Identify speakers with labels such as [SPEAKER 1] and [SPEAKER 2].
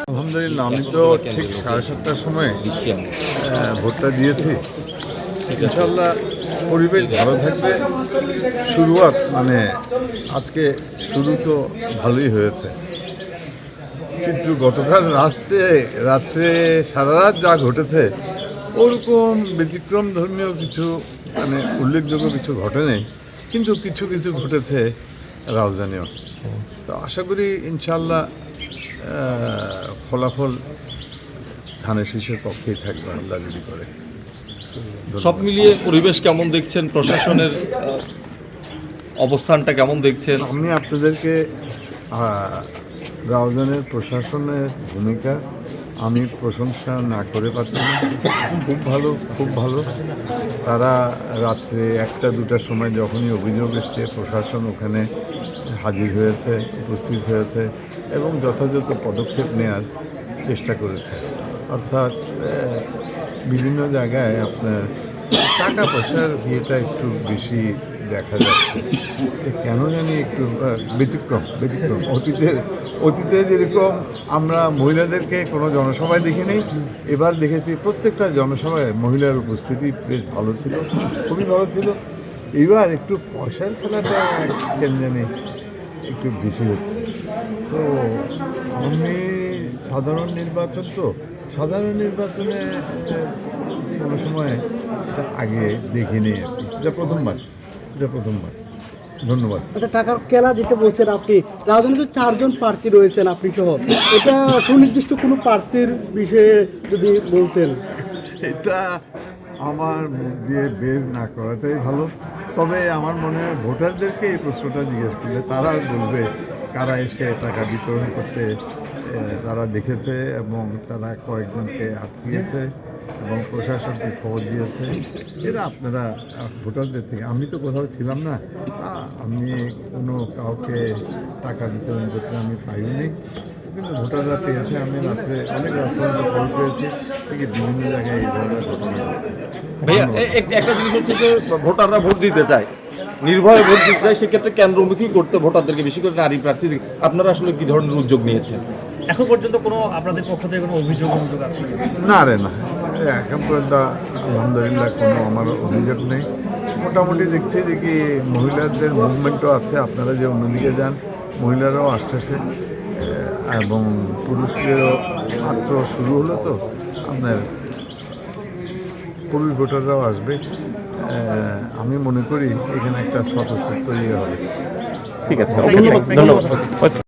[SPEAKER 1] আলহামদুলিল্লাহ, আমি তো ঠিক 7:30টার সময় ভোটটা দিয়েছি। ইনশাল্লাহ পরিবেশ ভালো থাকবে। শুরুয়াত মানে আজকে শুরু তো ভালোই হয়েছে, কিন্তু গতকাল রাত্রে সারা রাত যা ঘটেছে ওরকম ব্যতিক্রম ধর্মীয় কিছু মানে উল্লেখযোগ্য কিছু ঘটেনি, কিন্তু কিছু কিছু ঘটেছে রাজধানীও। তো আশা করি ইনশাল্লাহ ফলাফল ধানের শীষের পক্ষেই থাকবে আল্লাহ যদি করে।
[SPEAKER 2] সব মিলিয়ে পরিবেশ কেমন দেখছেন, প্রশাসনের অবস্থানটা কেমন দেখছেন?
[SPEAKER 1] আমি আপনাদেরকে রাউজানের প্রশাসনের ভূমিকা আমি প্রশংসা না করে পারছি না। খুব ভালো, খুব ভালো। তারা রাত্রে 1টা-2টার সময় যখনই অভিযোগ এসছে প্রশাসন ওখানে হাজির হয়েছে, উপস্থিত হয়েছে এবং যথাযথ পদক্ষেপ নেওয়ার চেষ্টা করেছে। অর্থাৎ বিভিন্ন জায়গায় আপনার টাকা পয়সার ইয়েটা একটু বেশি দেখা যাচ্ছে, কেন জানি একটু ব্যতিক্রম। অতীতে যেরকম আমরা মহিলাদেরকে কোনো জনসভায় দেখিনি, এবার দেখেছি প্রত্যেকটা জনসভায় মহিলার উপস্থিতি বেশ ভালো ছিল, খুবই ভালো ছিল। এইবার একটু পয়সার খেলাটা কেন জানি একটু বেশি হচ্ছে। তো আমি সাধারণ নির্বাচনে কোনো সময় এটা আগে দেখিনি, এটা প্রথমবার। ধন্যবাদ।
[SPEAKER 3] আচ্ছা, টাকার খেলা যেটা বলছেন আপনি, রাজধানীতে 4 জন প্রার্থী রয়েছেন আপনি সহ, এটা সুনির্দিষ্ট কোনো প্রার্থীর বিষয়ে যদি বলতেন।
[SPEAKER 1] এটা আমার মুখ দিয়ে বের না করাটাই ভালো। তবে আমার মনে হয় ভোটারদেরকে এই প্রশ্নটা জিজ্ঞেস করলে তারা বলবে কারা এসে টাকা বিতরণ করতে তারা দেখেছে এবং তারা কয়েকজনকে আটকিয়েছে এবং প্রশাসনকে খবর দিয়েছে। এটা আপনারা ভোটারদের থেকে, আমি তো কোথাও ছিলাম না, আমি কোনো কাউকে টাকা বিতরণ করতে আমি পাইনি, কিন্তু ভোটাররা পেয়েছে। আমি রাত্রে অনেক রাস্তায় খবর পেয়েছি থেকে বিভিন্ন জায়গায় এই ধরনের ঘটনা হচ্ছে।
[SPEAKER 2] ভাইয়া, একটা জিনিস হচ্ছে যে ভোটাররা ভোট দিতে চায়, নির্ভয়ে ভোট দিতে চায়, সেক্ষেত্রে কেন্দ্রমুখী করতে ভোটারদেরকে, বিশেষ করে নারী প্রার্থীদের, আপনারা আসলে কি ধরনের উদ্যোগ নিয়েছেন?
[SPEAKER 4] এখন পর্যন্ত কোনো আপনাদের পক্ষ থেকে কোনো অভিযোগ আছে?
[SPEAKER 1] না, এখন পর্যন্ত আলহামদুলিল্লাহ কোনো আমার অভিযোগ নেই। মোটামুটি দেখছি যে কি মহিলাদের মুভমেন্টও আছে, আপনারা যে অন্যদিকে যান মহিলারাও আসতেছে এবং পুরুষদেরও মাত্র শুরু হলো, তো আপনার পুরুষ ভোটাররাও আসবে। আমি মনে করি এখানে একটা স্বতঃস্ফূর্ত ইয়ে হবে।
[SPEAKER 2] ঠিক আছে, ধন্যবাদ।